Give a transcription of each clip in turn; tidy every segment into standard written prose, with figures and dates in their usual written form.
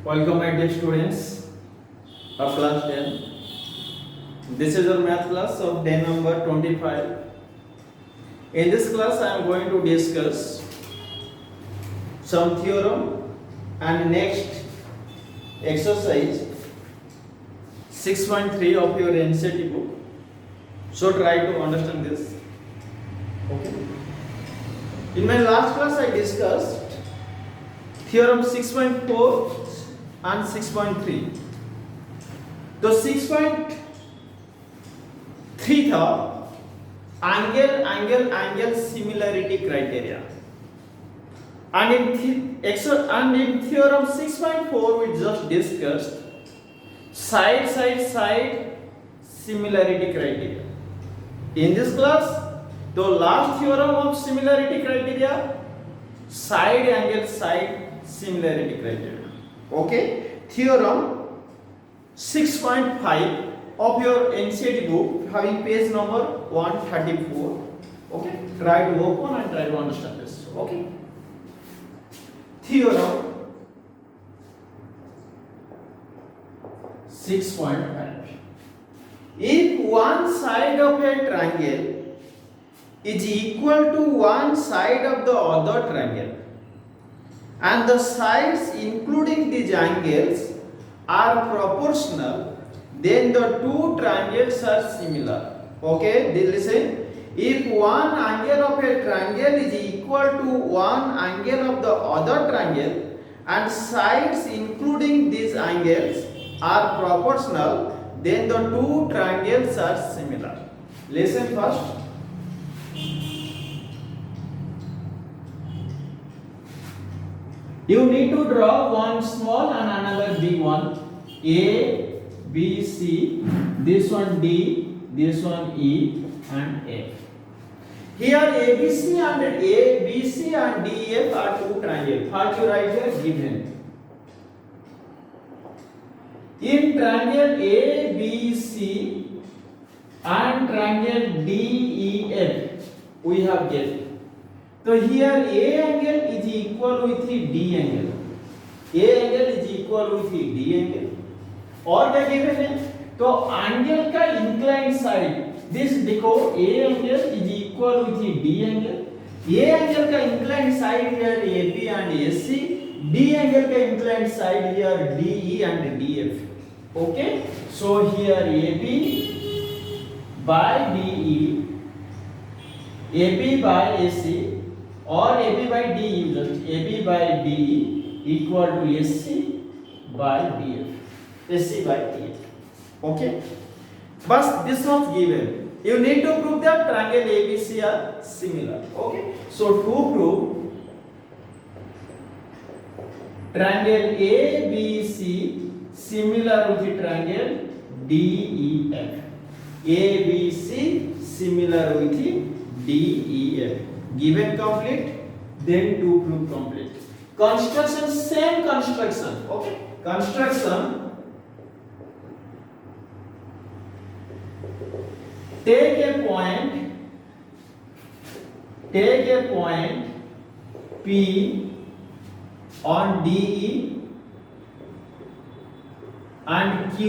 Welcome my dear students of class 10. This is our math class of day number 25. In this class I am going to discuss some theorem and next exercise 6.3 of your NCERT book. So try to understand this. Okay. In my last class I discussed theorem 6.4 and 6.3. तो 6.3 था angle similarity criteria, and in theorem 6.4 we just discussed side similarity criteria. In this class, the last theorem of similarity criteria, side angle similarity criteria. Okay, theorem 6.5 of your NCERT book, having page number 134. Okay, try to open and try to understand this. Okay, theorem 6.5. If one side of a triangle is equal to one side of the other triangle, and the sides including these angles are proportional, then the two triangles are similar. Okay, listen. If one angle of a triangle is equal to one angle of the other triangle, and sides including these angles are proportional, then the two triangles are similar. Listen first. You need to draw one small and another big one. A, B, C. This one D, this one E, and F. Here ABC and DEF are two triangles. First you write here given. In triangle ABC and triangle DEF, we have given. So here A angle is equal with the D angle. A angle is equal with the D angle. और क्या given है? तो angle का inclined side, this देखो A angle is equal with the D angle. A angle का inclined side here AB and AC. D angle का inclined side here DE and DF. Okay? So here AB by DE, AB by AC, or AB by DE, just AB by DE equal to AC by DF. AC by DF. Okay? But this was given. You need to prove that triangle ABC are similar. Okay? So to prove triangle ABC similar with the triangle DEF. ABC similar with the DEF. Given complete, then to prove complete. Construction, same construction. Okay, construction. Take a point P on DE and Q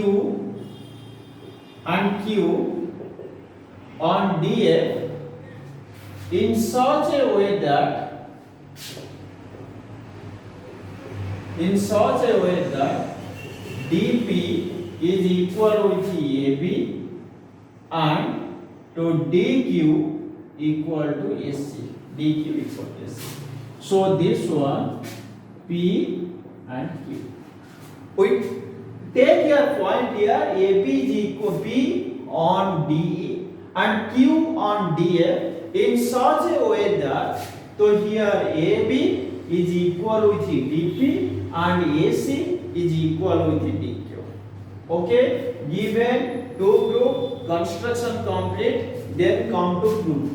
on DF in such a way that DP is equal with AB and to DQ equal to AC. DQ equal to AC. So this one P and Q. We take your point here. AB is equal to P on DE and Q on DF in such a way that, so here AB is equal with DP and AC is equal with DQ. Okay, given to prove, construction complete, then come to prove.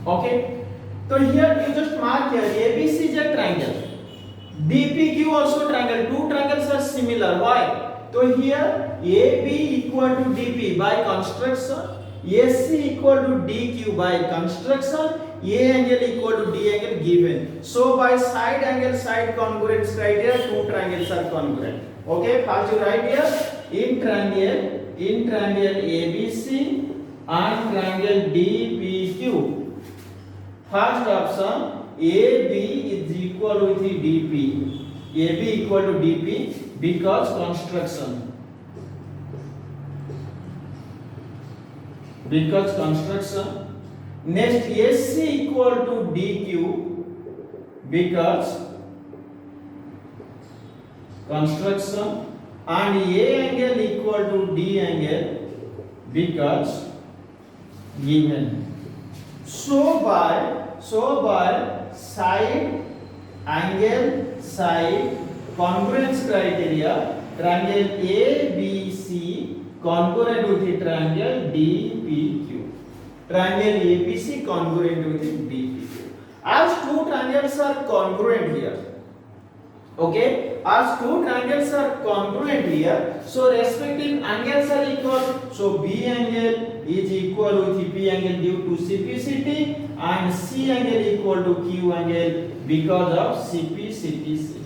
Okay, so here you just mark here ABC is a triangle, DPQ also triangle. Two triangles are similar. Why? So here AB equal to DP by construction, AC equal to DQ by construction, A angle equal to D angle given. So by side angle side congruence criteria, two triangles are congruent. Okay, first you write here in triangle ABC and triangle DPQ. First option AB is equal with DP. AB equal to DP because construction. Next AC equal to DQ because construction, and A angle equal to D angle because given. So by side angle side congruence criteria, triangle ABC congruent with the triangle DPQ. Triangle ABC congruent with the DPQ. As two triangles are congruent here, okay, as two triangles are congruent here, so respective angles are equal. So B angle is equal with P angle due to CPCT, and C angle equal to Q angle because of CPCTC.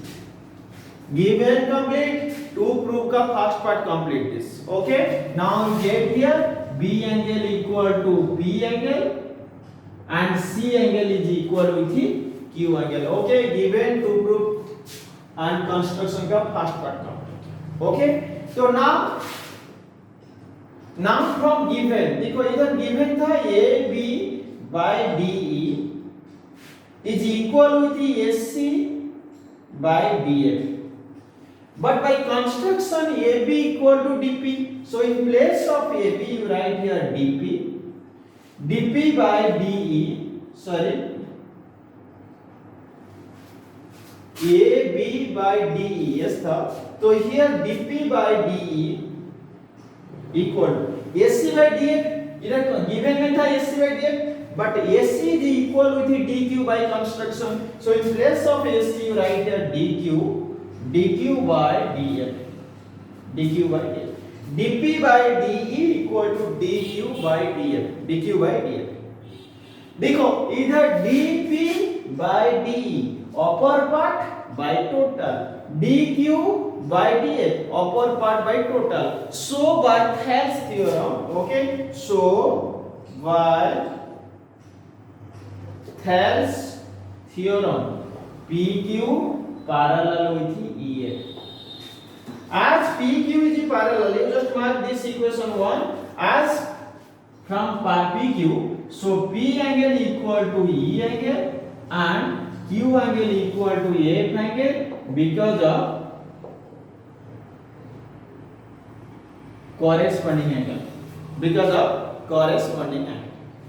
Given complete. To prove का first part complete this. Okay. Now you get here B angle equal to P angle and C angle is equal with Q angle. Okay. Given to prove and construction का first part complete. Okay. So now from given, देखो इधर given था AB by DE is equal with AC by DF. But by construction AB equal to DP. So in place of AB you write here DP by DE, AB by DE, yes था. So here DP by DE equal to AC by DF. इधर given में था AC by DF, but AC is equal with DQ by construction. So in place of AC you write here DQ by DF. DP by DE equal to DQ by DF. देखो इधर DP by DE upper part by total, DQ by DF upper part by total. So by Thales theorem, okay, so by Thales theorem PQ parallel with EF. As PQ is parallel, you just mark this equation 1 as from PQ. So P angle equal to E angle and Q angle equal to F angle because of corresponding angle.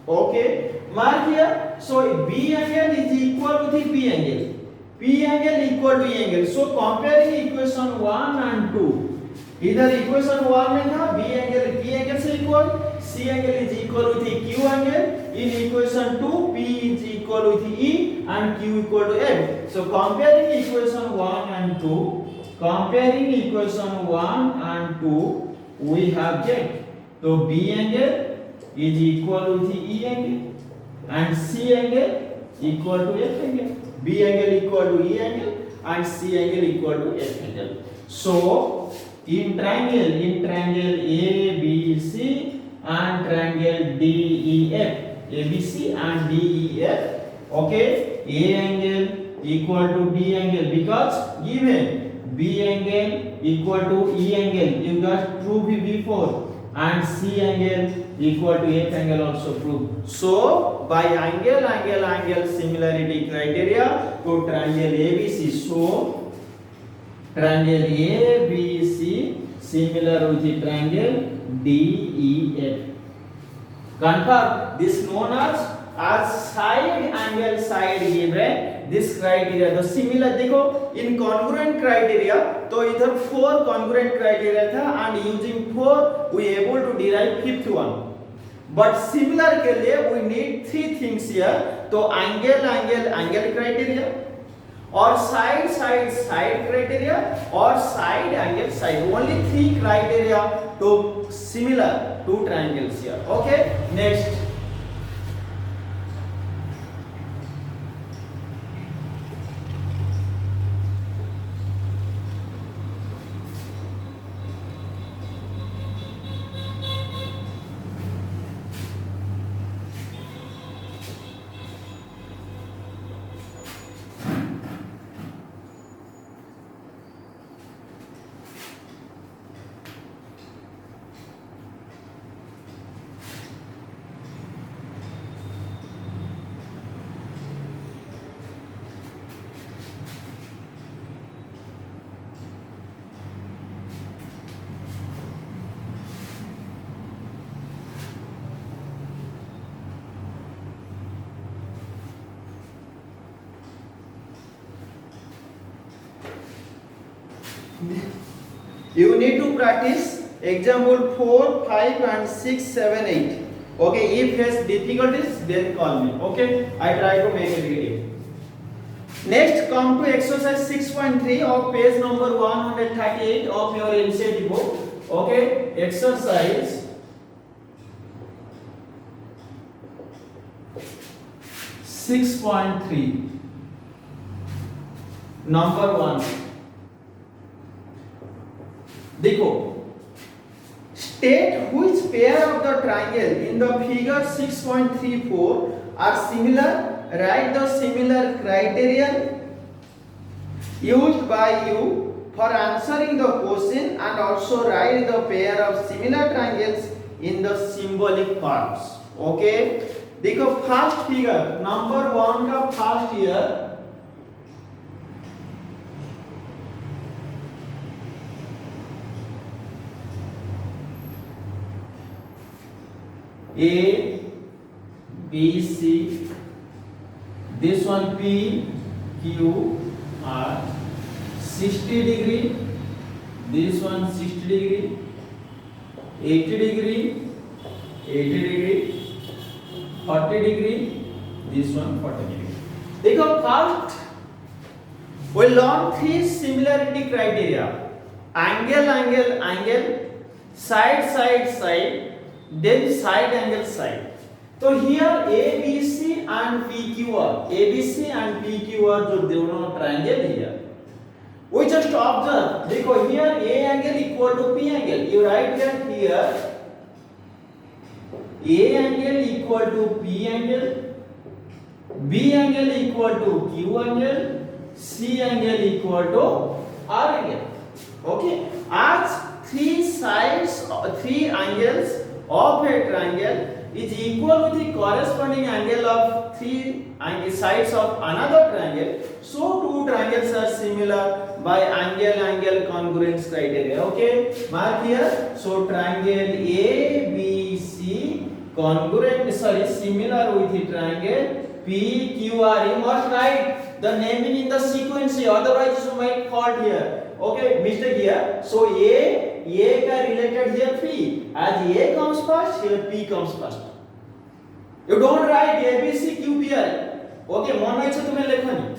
Okay, mark here. So B angle is equal to the P angle. P angle equal to E angle. So comparing equation 1 and 2. इधर equation 1 में था B angle P angle से equal, C angle is equal with Q angle. In equation 2 P is equal with E and Q equal to F. So comparing equation 1 and 2 we have get. So B angle is equal with E angle and C angle equal to F angle. B angle equal to E angle and C angle equal to F angle. So in triangle ABC and triangle DEF, ABC and DEF, okay, A angle equal to D angle because given B angle equal to E angle, you got proved before, and C angle equal to F angle also proved. So by angle similarity criteria to triangle ABC. So triangle ABC similar with the triangle DEF. Confirm this known as side angle side given. This criteria the similar देखो in congruent criteria तो इधर 4 congruent criteria था and using 4 we able to derive fifth one. But similar के लिए we need 3 things here. तो angle criteria or side criteria or side angle side. Only 3 criteria to similar two triangles here. Okay. Next, you need to practice example 4, 5 and 6, 7, 8. Okay, if has difficulties then call me. Okay, I try to make a video. Next, come to exercise 6.3 of page number 138 of your NCERT book. Okay, exercise 6.3 number 1. देखो, state which pair of the triangle in the figure 6.34 are similar. Write the similar criterion used by you for answering the question and also write the pair of similar triangles in the symbolic forms. Okay, देखो first figure number 1 का first here A, B, C, this one P, Q, R, 60 degree, this one 60 degree, 80 degree, 80 degree, 40 degree, this one 40 degree. देखो first we learn three similarity criteria: angle, angle, angle, side, side, side, then side angle side. तो here ABC and PQR, ABC and PQR जो दोनों triangle here. We just observe. देखो here A angle equal to P angle. You write that here A angle equal to P angle, B angle equal to Q angle, C angle equal to R angle. Okay. As three sides, three angles of a triangle is equal with the corresponding angle of three sides of another triangle, so two triangles are similar by angle angle congruence criteria. Okay, mark here. So triangle ABC congruent, similar with the triangle PQR. You must write the naming in the sequence, otherwise you might fault here. Okay, mistake here. So A का related here P. As A comes first, here P comes first. You don't write ABC QPR. Okay, मन में इच्छा तुम्हें लिखनी.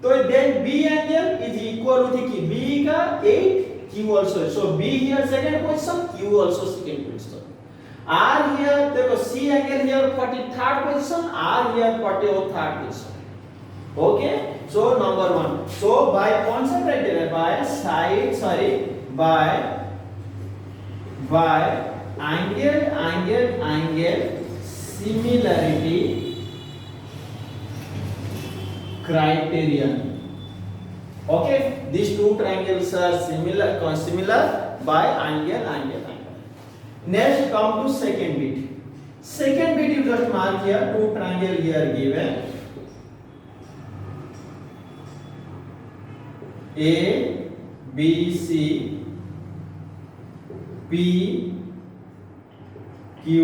तो then B angle is equal to the B का 8, Q also. So B here second position, Q also second position. R here देखो C angle here 43rd position, R here 43rd position. Okay, so number 1. So by concept criteria, by angle similarity criterion. Okay, these two triangles are similar by angle. Next, come to second bit. Second bit you just mark here, two triangle here given. A, B, C, P, Q,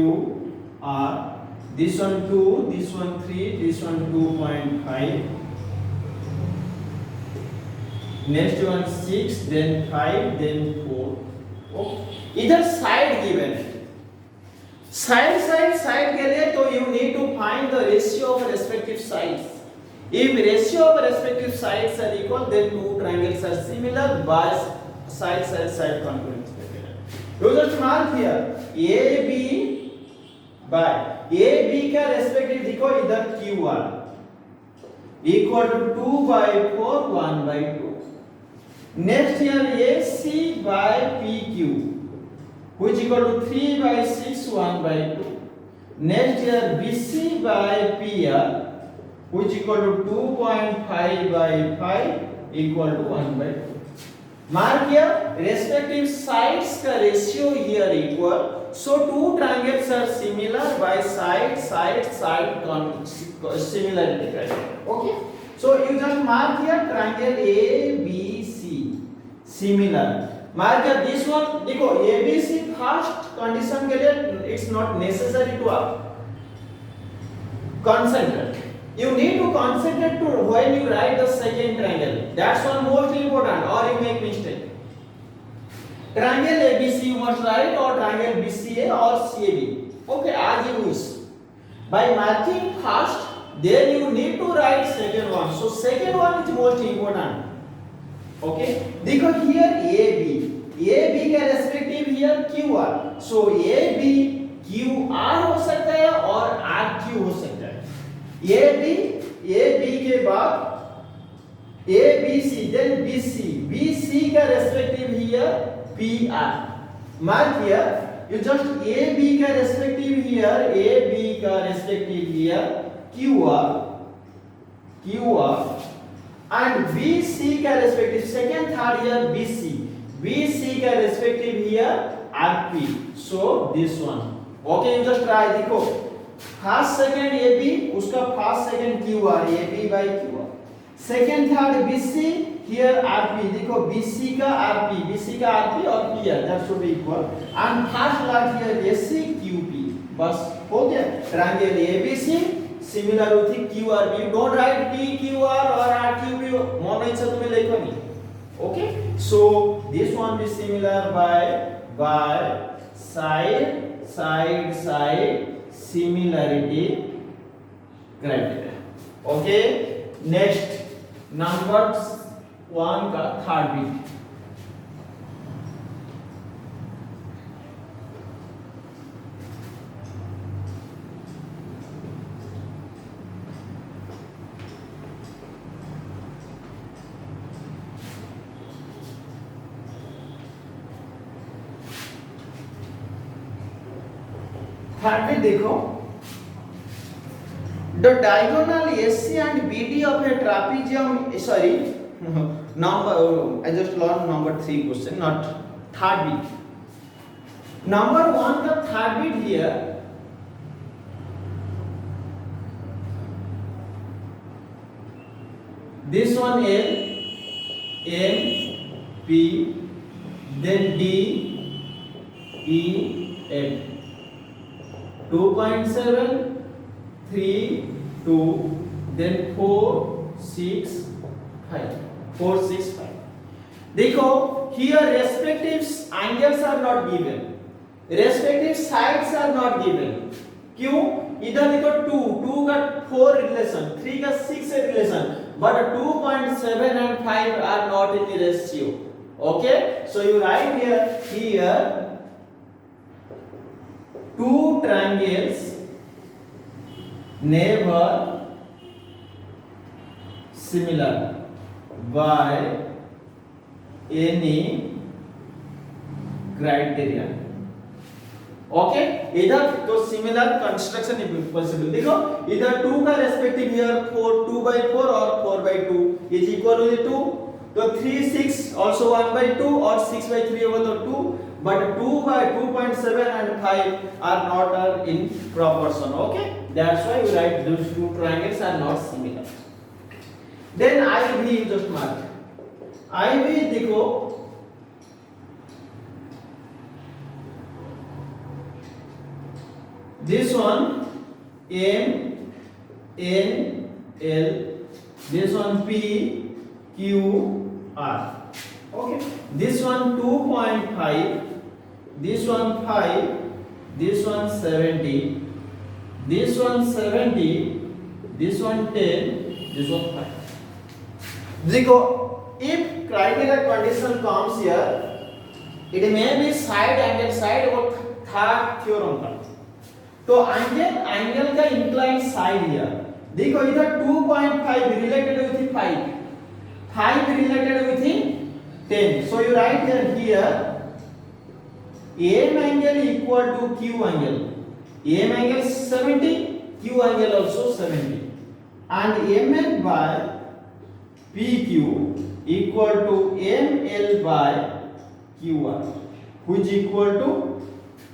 R. This one 2, this one 3, this one 2.5. Next one 6, then 5, then 4. Okay. इधर side given. Side के लिए तो you need to find the ratio of respective sides. If ratio of respective sides are equal, then two triangles are similar by side congruence. You just mark here AB by A B का respective देखो इधर Q R equal to 2/4 1/2. Next here AC by PQ which equal to 3/6 1/2. Next here BC by PR which equal to 2.5/5 equal to 1/2. Mark here respective sides का ratio here equal. So two triangles are similar by side similarity criteria. Okay. So you just mark here triangle ABC similar. Mark here this one देखो ABC first condition के लिए it's not necessary to concentrate. You need to concentrate to when you write the second triangle. That's one most important or you make mistake. Triangle ABC you must write or triangle BCA or CAB. Okay, as you wish. By marking first, then you need to write second one. So second one is most important. Okay, देखो here AB का respective here QR. So AB QR हो सकता है और RQ हो सकता है. AB के बाद ABC then BC का respective here PR. Mark here you just AB का respective here QR and BC का respective second third here BC का respective here RP. So this one. Okay, you just try देखो first second AB उसका first second QR AB by QR. Second third BC here RP देखो BC का RP और PR that should be equal and first last here AC QP. बस हो गया triangle ABC similar with QRP. You don't write PQR or RQP मन इच्छा तुम्हें लिखो नहीं. Okay, so this one is similar by side similarity criteria. Okay, next number 1 का third bit. Third bit देखो the diagonal AC and BD of a trapezium number I just learned number 3 question not third bit. Number 1 का third bit here this one L M P then D E F 2.7 3 2 then 4 6 5 4 6 5. देखो here respective angles are not given, respective sides are not given. क्यों? इधर देखो 2 का 4 relation 3 का 6 से relation but 2.7 and 5 are not in the ratio. Okay, so you write here two triangles never similar by any criteria. Okay, इधर तो similar construction possible. देखो इधर 2 का रेस्पेक्टिव हियर 2/4 और 4/2 इज इक्वल टू 2. तो 3 6 also 1/2 और 6/3 over the 2 but 2/2.7 and 5 are not in proportion. Okay, that's why we write those two triangles are not similar. Then IV you just mark IV देखो this one M N L this one P Q R. Okay, this one 2.5 this one 5 this one 70 this one 70 this one 10 this one 5. देखो if criteria condition comes here it may be side angle side or third theorem का. तो angle का incline side here देखो इधर 2.5 related with 5 related with 10 so you write here AM angle equal to Q angle. AM angle 70, Q angle also 70 and ML by PQ equal to ML by QR which equal to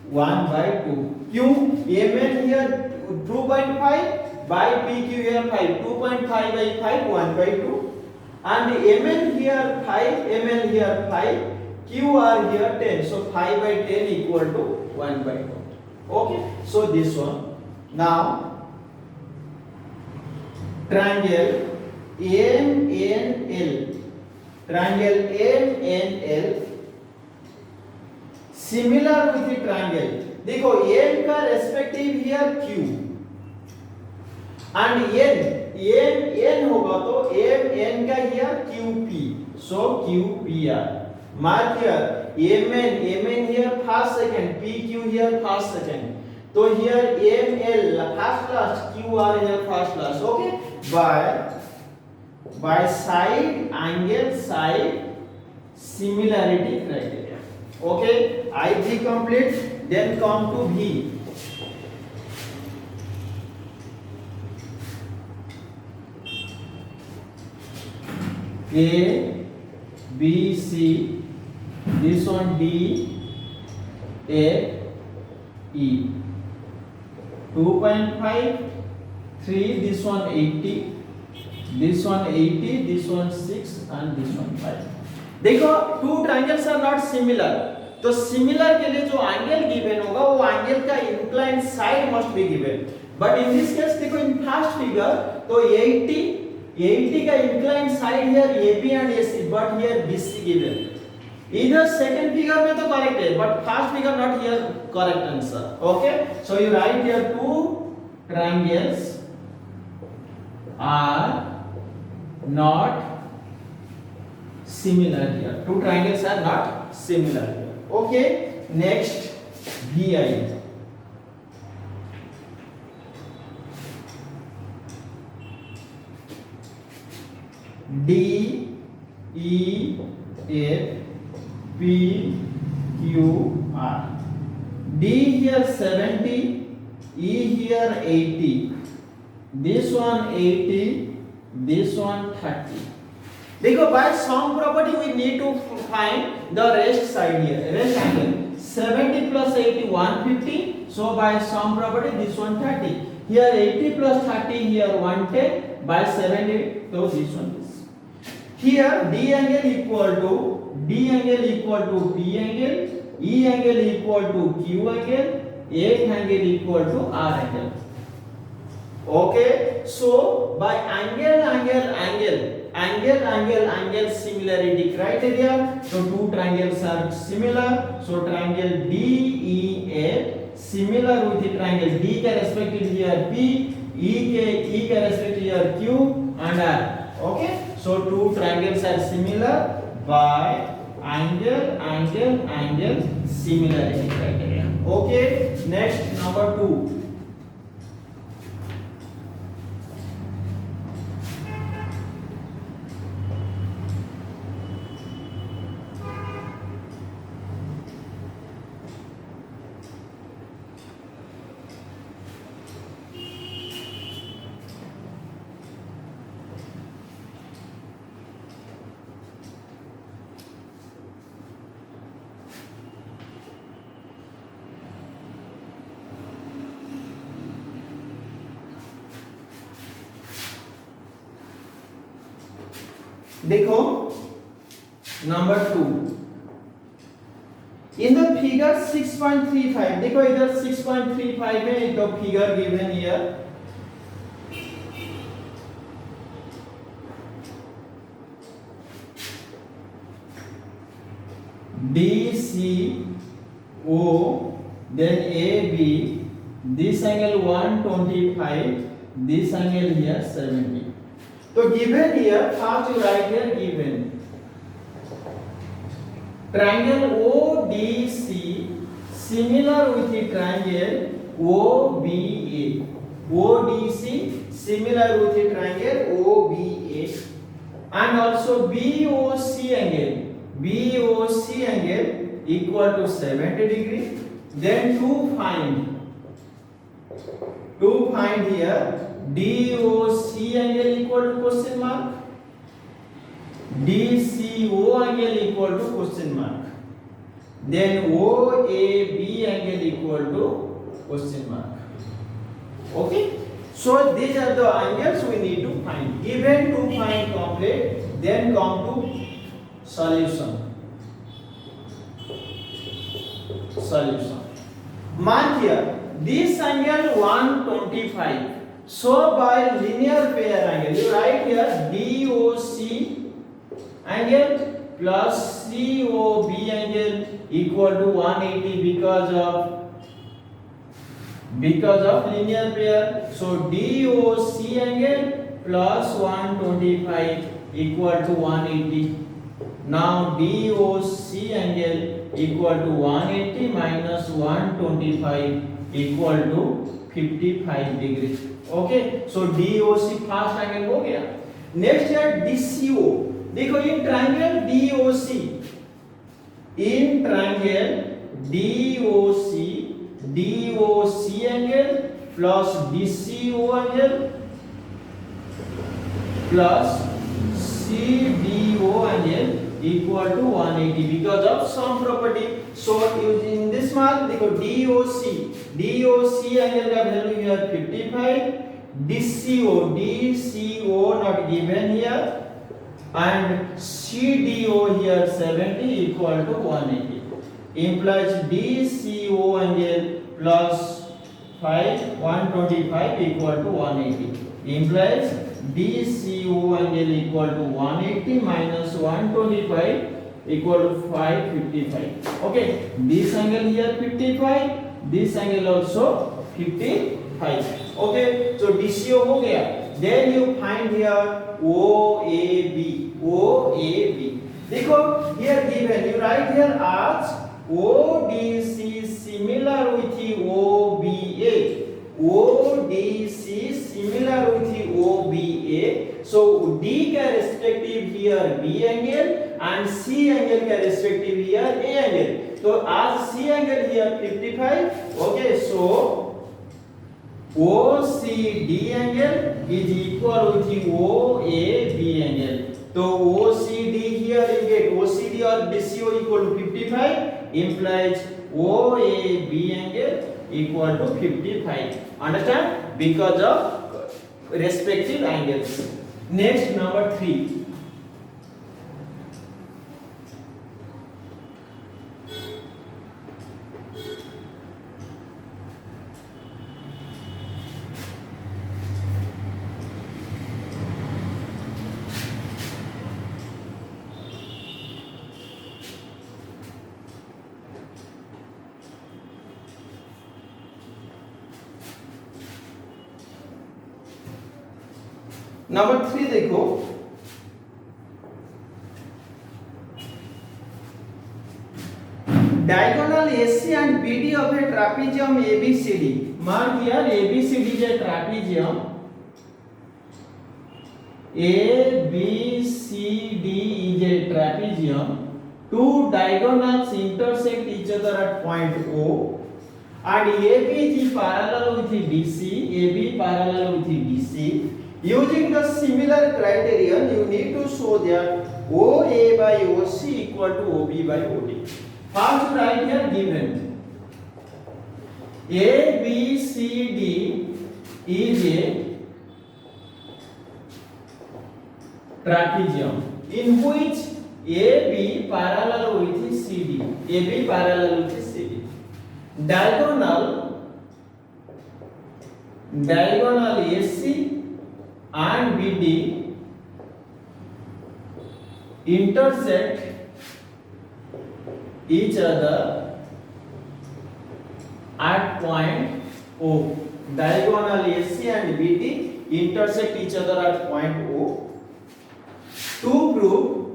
1 by 2. Q ML here 2.5 by PQ here 5 2.5 by 5 1 by 2 and ML here 5 ML here 5 QR here 10 so 5 by 10 equal to 1 by 2. Okay, so this one now triangle MNL similar with the triangle देखो M का respective here Q and N होगा तो N का here QP so QPR mark here MN here first second PQ here first second तो here ML first last QR here first last okay by side angle side similarity criteria okay IG complete then come to V A B C this one D A E 2.5 3 this one 80 this one 80 this one 6 and this one 5 देखो two triangles are not similar तो similar के लिए जो angle given होगा वो angle का incline side must be given but in this case देखो in first figure तो 80 का incline side here AB and AC but here BC given इधर सेकंड फिगर में तो करेक्ट है but first figure not here correct answer okay so you write here two triangles are not similar here two triangles are not similar here okay next VI D E F P Q R D here 70 E here 80 this one 80 this one 30 देखो by sum property we need to find the rest side here rest angle 70 plus 80 150 so by sum property this one 30 here 80 plus 30 here 110 by 70 so this one is here D angle equal to P angle E angle equal to Q angle F angle equal to R angle okay so by angle similarity criteria so two triangles are similar so triangle DEF similar with the triangle D का respective here P E का respective here Q and R okay so two triangles are similar by angle similarity criteria okay next number 2 देखो number 2 in the figure 6.35 देखो इधर 6.35 में एक तो figure given here DCO then AB this angle 125 this angle here 70 तो given here first you write here given triangle ODC similar with the triangle OBA. ODC similar with the triangle OBA, and also BOC angle. BOC angle equal to 70 degree. Then to find here DOC angle equal to question mark, DCO angle equal to question mark, then OAB angle equal to question mark. Okay, so these are the angles we need to find. Given to find complete, then come to solution. Mark here this angle 125. So by linear pair angle, you write here DOC angle plus COB angle equal to 180 because of linear pair. So DOC angle plus 125 equal to 180. Now DOC angle equal to 180 minus 125 equal to 55 degree. Okay, so DOC first angle हो गया. Next है DCO. देखो in triangle DOC, in triangle DOC angle plus DCO angle plus CDO angle equal to 180 because of some property. So using this mark, देखो DOC angle का value here 55, DCO not given here, and CDO here 70 equal to 180. Implies DCO angle plus 125 equal to 180. Implies DCO angle equal to 180 minus 125 equal to 555. Okay, this angle here 55, this angle also 55. Okay, so DCO हो गया. Then you find here OAB. देखो here given, you write here as ODC similar with the OBA. ODC similar with the OBA. So D का respective here B angle and C angle का respective here A angle. So as C angle here 55. Okay, so OCD angle is equal with the OAB angle. So OCD here you get OCD or DCO equal to 55 implies OAB angle equal to 55. Understand? Because of respective angles. Next, number 3. Number 3 देखो, diagonal AC and BD of a trapezium ABCD. Mark here ABCD is a trapezium. ABCD is a trapezium. Two diagonals intersect each other at point O, and AB is parallel with DC. AB parallel with DC. Using the similar criterion, you need to show that OA by OC equal to OB by OD. First, write here given ABCD is a trapezium in which AB parallel with CD. AB parallel with CD. Diagonal AC and BD intersect each other at point O. Diagonal AC and BD intersect each other at point O. To prove,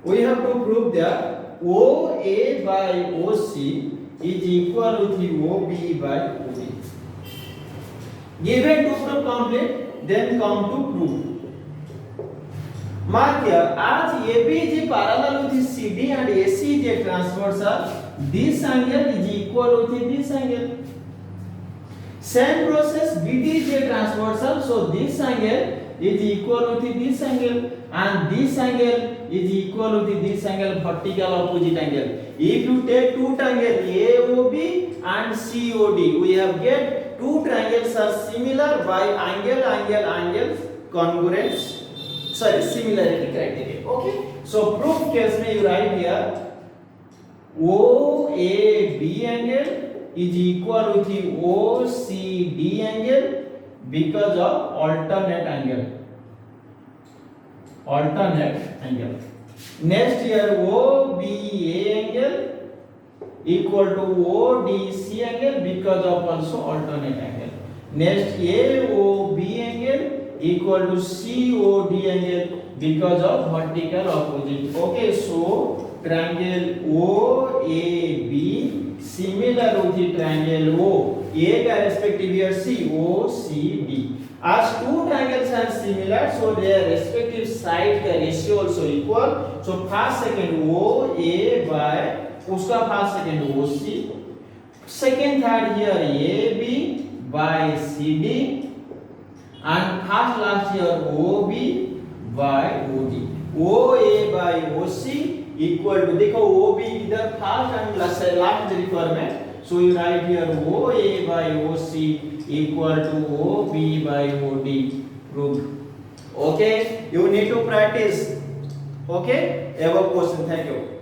we have to prove that OA by OC is equal to the OB by OD. Given to prove complete, then come to prove. Mark here, as AB is parallel with the CD and AC is a transversal, this angle is equal to this angle. Same process, BD is a transversal, so this angle is equal to this angle, and this angle is equal to this angle, vertical opposite angle. If you take two triangles AOB and COD, we have get two triangles are similar by angle congruence. Sorry, similarity criteria. Okay. So proof case में you write here OAB angle is equal to the OCD angle because of alternate angle. Next here OBA angle equal to ODC angle because of also alternate angle. Next AOB angle equal to COD angle because of vertical opposite. Okay, so triangle OAB similar to the triangle O. A का respective here COCD. As two triangles are similar, so their respective side का ratio also equal. So first second OA by उसका first second OC. Second third here AB by CD. And first last here OB by OD. OA by OC equal to देखो OB इधर first and last requirement. So you write here OA by OC equal to OB by OD. Proved. Okay, you need to practice. Okay, above question. Thank you.